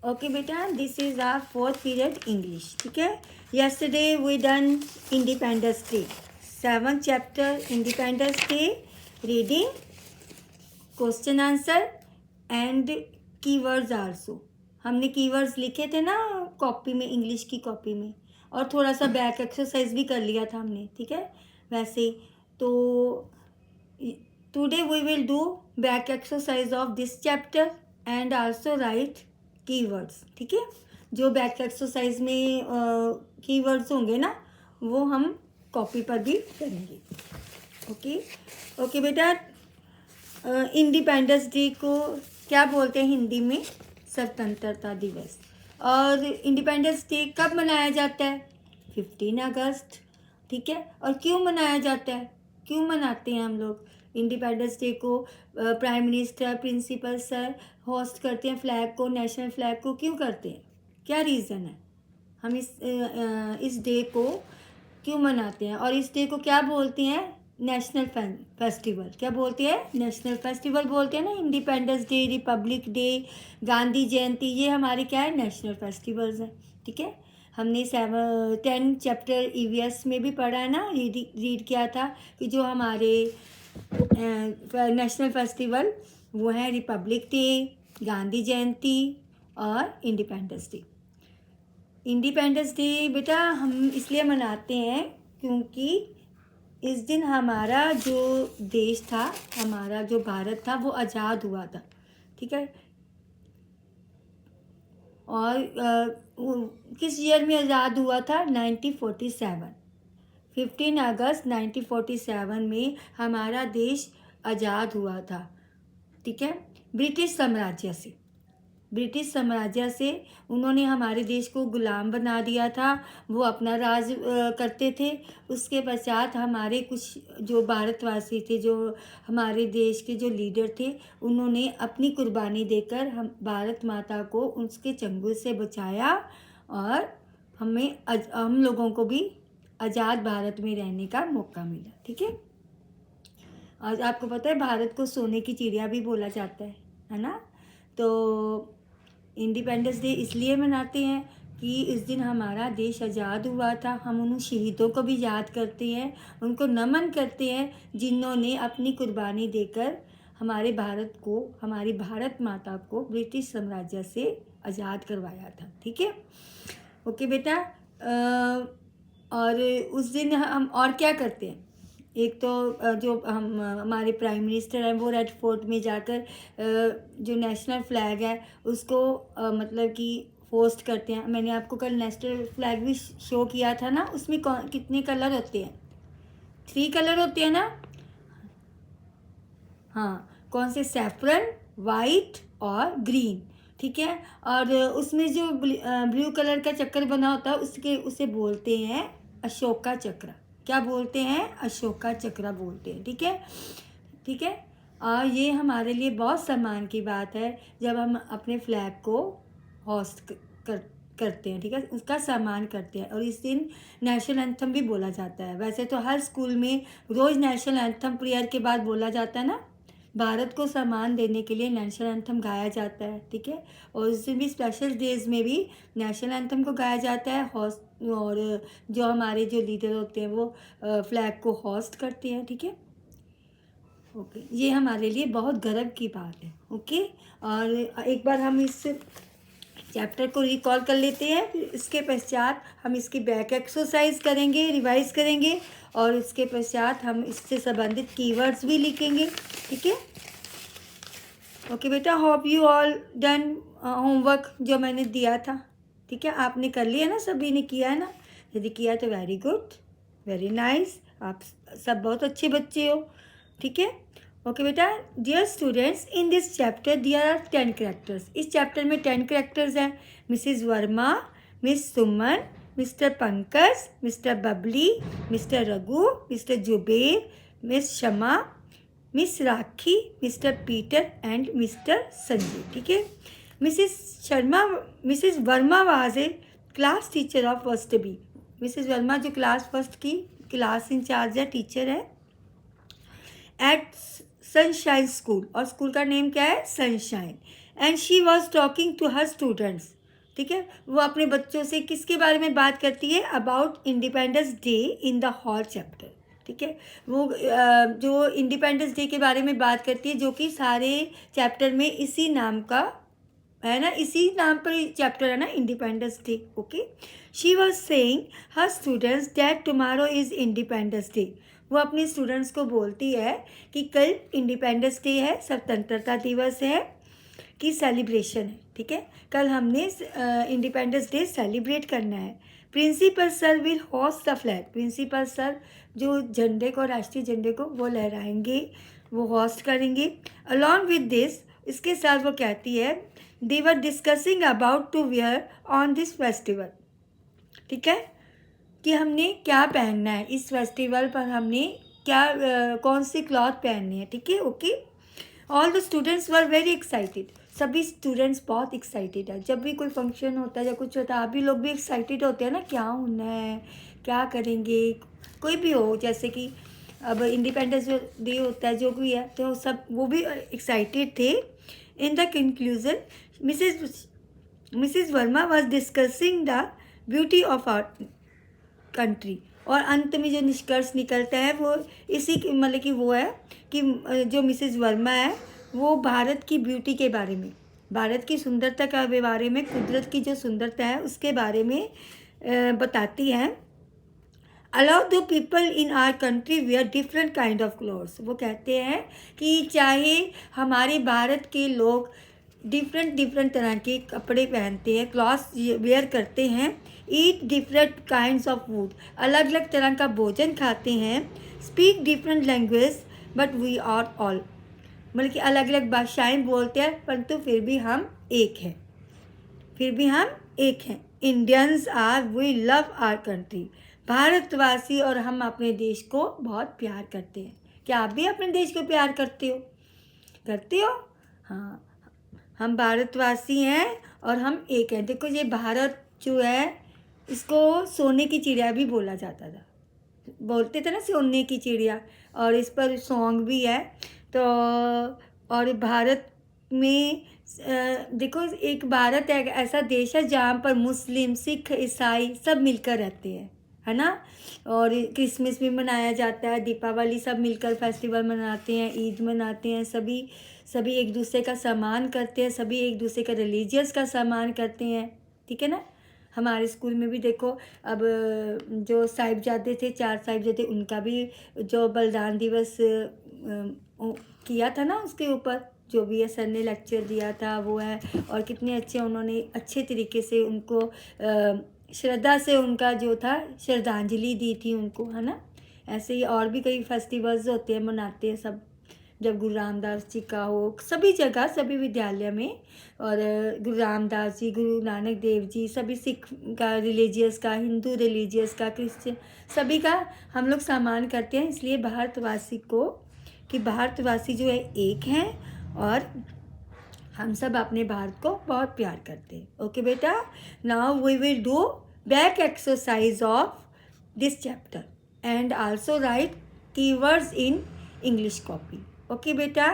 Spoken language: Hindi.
ओके बेटा, this is our fourth period English. ठीक है. yesterday we done independence day, 7th chapter independence day, reading, question answer and keywords also. हमने कीवर्ड्स लिखे थे ना कॉपी में, इंग्लिश की कॉपी में, और थोड़ा सा बैक एक्सरसाइज भी कर लिया था हमने. ठीक है. वैसे ही तो today we will do back exercise of this chapter and also write keywords. ठीक है. जो बैक एक्सरसाइज में कीवर्ड्स होंगे ना, वो हम कॉपी पर भी करेंगे. ओके. ओके बेटा, इंडिपेंडेंस डे को क्या बोलते हैं हिंदी में? स्वतंत्रता दिवस. और इंडिपेंडेंस डे कब मनाया जाता है? 15 अगस्त. ठीक है. और क्यों मनाया जाता है? क्यों मनाते हैं हम लोग इंडिपेंडेंस डे को? Prime minister, principal sir host करते हैं फ्लैग को, नेशनल फ्लैग को. क्यों करते हैं? क्या रीज़न है हम इस डे को क्यों मनाते हैं? और इस डे को क्या बोलते हैं? National festival. क्या बोलते हैं? नेशनल फेस्टिवल बोलते हैं ना. Independence day, republic day, Gandhi Jayanti, ये हमारे क्या है? नेशनल फेस्टिवल्स हैं. ठीक है. हमने 10 चैप्टर ईवीएस में भी पढ़ा है ना, रीड किया था कि जो हमारे नेशनल फेस्टिवल वो है रिपब्लिक डे, गांधी जयंती और इंडिपेंडेंस डे. इंडिपेंडेंस डे बेटा हम इसलिए मनाते हैं क्योंकि इस दिन हमारा जो देश था, हमारा जो भारत था, वो आज़ाद हुआ था. ठीक है. और किस ईयर में आज़ाद हुआ था? 1947. 15 अगस्त 1947 में हमारा देश आज़ाद हुआ था. ठीक है. ब्रिटिश साम्राज्य से. ब्रिटिश साम्राज्य से उन्होंने हमारे देश को गुलाम बना दिया था. वो अपना राज करते थे. उसके पश्चात हमारे कुछ जो भारतवासी थे, जो हमारे देश के जो लीडर थे, उन्होंने अपनी कुर्बानी देकर हम भारत माता को उसके चंगुल से बचाया और हम लोगों को भी आज़ाद भारत में रहने का मौका मिला. ठीक है. और आपको पता है भारत को सोने की चिड़िया भी बोला जाता है ना. तो इंडिपेंडेंस डे इसलिए मनाते हैं कि इस दिन हमारा देश आज़ाद हुआ था. हम उन शहीदों को भी याद करते हैं, उनको नमन करते हैं जिन्होंने अपनी कुर्बानी देकर हमारे भारत को, हमारी भारत माता को ब्रिटिश साम्राज्य से आज़ाद करवाया था. ठीक है. ओके बेटा. और उस दिन हम और क्या करते हैं? एक तो जो हम हमारे प्राइम मिनिस्टर हैं वो रेड फोर्ट में जाकर जो नेशनल फ्लैग है उसको मतलब कि होस्ट करते हैं. मैंने आपको कल नेशनल फ्लैग भी शो किया था ना. उसमें कितने कलर होते हैं? 3 कलर होते हैं ना. हाँ. कौन से? सैफरन, वाइट और ग्रीन. ठीक है. और उसमें जो ब्लू कलर का चक्कर बना होता है उसे बोलते हैं अशोका चक्र. क्या बोलते हैं? अशोका चक्र बोलते हैं. ठीक है. ठीक है. और ये हमारे लिए बहुत सम्मान की बात है जब हम अपने फ्लैग को होस्ट करते हैं. ठीक है. उसका सम्मान करते हैं. और इस दिन नेशनल एंथम भी बोला जाता है. वैसे तो हर स्कूल में रोज़ नेशनल एंथम प्रेयर के बाद बोला जाता है ना. भारत को सम्मान देने के लिए नेशनल एंथम गाया जाता है. ठीक है. और उस दिन भी स्पेशल डेज में भी नेशनल एंथम को गाया जाता है. और जो हमारे जो लीडर होते हैं वो फ्लैग को होस्ट करते हैं. ठीक है. ओके. ये हमारे लिए बहुत गर्व की बात है. ओके. और एक बार हम इस चैप्टर को रिकॉल कर लेते हैं. फिर इसके पश्चात हम इसकी बैक एक्सरसाइज करेंगे, रिवाइज करेंगे, और इसके पश्चात हम इससे संबंधित कीवर्ड्स भी लिखेंगे. ठीक है. ओके बेटा, hope you all done homework जो मैंने दिया था. ठीक है. आपने कर लिया ना? सभी ने किया है ना? यदि किया तो वेरी गुड, वेरी नाइस. आप सब बहुत अच्छे बच्चे हो. ठीक है. ओके बेटा. Dear students, in this chapter there are 10 characters. इस चैप्टर में 10 कैरेक्टर्स हैं. Mrs Verma, Miss Suman, Mr Pankaj, Mr Babli, Mr Raghu, Mr Zuber, Miss Shama, Miss Rakhi, Mr Peter and Mr Sanjay. ठीक है. Mrs Verma was a class teacher of first B. Mrs Verma जो क्लास फर्स्ट की क्लास इंचार्ज है, टीचर है एट सनशाइन स्कूल. और स्कूल का नेम क्या है? Sunshine. And she was talking to her students, ठीक है, वो अपने बच्चों से किसके बारे में बात करती है, about independence day in the hall chapter, ठीक है, वो जो इंडिपेंडेंस डे के बारे में बात करती है, जो कि सारे चैप्टर में इसी नाम का है ना, इसी नाम पर चैप्टर है ना, independence day. Okay, she was saying her students that tomorrow is independence day. वो अपने स्टूडेंट्स को बोलती है कि कल इंडिपेंडेंस डे है, स्वतंत्रता दिवस है, की सेलिब्रेशन है, ठीक है, कल हमने इंडिपेंडेंस डे सेलिब्रेट करना है। Principal sir will host the flag, principal sir जो झंडे को, राष्ट्रीय झंडे को वो लहराएंगे, वो होस्ट करेंगे। अलॉन्ग विद दिस, इसके साथ वो कहती है, they were discussing about to wear on this festival, ठीक है, कि हमने क्या पहनना है इस फेस्टिवल पर, हमने क्या कौन सी क्लॉथ पहननी है, ठीक है। Okay, all the students were very excited, सभी स्टूडेंट्स बहुत एक्साइटेड है। जब भी कोई फंक्शन होता है या कुछ होता है, आप भी लोग भी एक्साइटेड होते हैं ना, क्या होना है, क्या करेंगे, कोई भी हो, जैसे कि अब इंडिपेंडेंस डे होता है, जो भी है, तो सब वो भी एक्साइटेड थे। In the conclusion Mrs Verma was discussing the beauty of our country, और अंत में जो निष्कर्ष निकलता है वो इसी मतलब कि वो है कि जो मिसेस वर्मा है वो भारत की ब्यूटी के बारे में, भारत की सुंदरता के बारे में, कुदरत की जो सुंदरता है उसके बारे में बताती है। Allow the people in our country wear different kind of clothes, वो कहते हैं कि चाहे हमारे भारत के लोग डिफरेंट तरह के कपड़े पहनते हैं, क्लॉथ्स वेयर करते हैं, eat different kinds of food, अलग अलग तरह का भोजन खाते हैं, speak different language but we are all, मतलब कि अलग अलग भाषाएं बोलते हैं परंतु फिर भी हम एक हैं, फिर भी हम एक हैं। Indians are we love our country, भारतवासी और हम अपने देश को बहुत प्यार करते हैं। क्या आप भी अपने देश को प्यार करते हो? करते हो? हाँ, हम भारतवासी हैं और हम एक हैं। देखो ये भारत जो है इसको सोने की चिड़िया भी बोला जाता था, बोलते थे ना सोने की चिड़िया, और इस पर सॉन्ग भी है। तो और भारत में देखो, एक भारत एक ऐसा देश है जहाँ पर मुस्लिम, सिख, ईसाई सब मिलकर रहते हैं, है ना, और क्रिसमस भी मनाया जाता है, दीपावली, सब मिलकर फेस्टिवल मनाते हैं, ईद मनाते हैं, सभी एक दूसरे का सम्मान करते हैं, सभी एक दूसरे का रिलीजियस का सम्मान करते हैं, ठीक है ना। हमारे स्कूल में भी देखो, अब जो साहिबजादे थे, 4 साहिबजादे, उनका भी जो बलिदान दिवस किया था ना, उसके ऊपर जो भी है सर ने लेक्चर दिया था वो है, और कितने अच्छे उन्होंने अच्छे तरीके से उनको श्रद्धा से उनका जो था श्रद्धांजलि दी थी उनको, है ना। ऐसे ही और भी कई फेस्टिवल्स होते हैं, मनाते हैं सब, जब गुरु रामदास जी का हो, सभी जगह, सभी विद्यालय में, और गुरु रामदास जी, गुरु नानक देव जी, सभी सिख का रिलीजियस का, हिंदू रिलीजियस का, क्रिश्चियन, सभी का हम लोग सम्मान करते हैं। इसलिए भारतवासी को, कि भारतवासी जो है एक हैं और हम सब अपने भारत को बहुत प्यार करते हैं। ओके बेटा, now we will do back exercise of this chapter and also write keywords in English copy. Okay बेटा।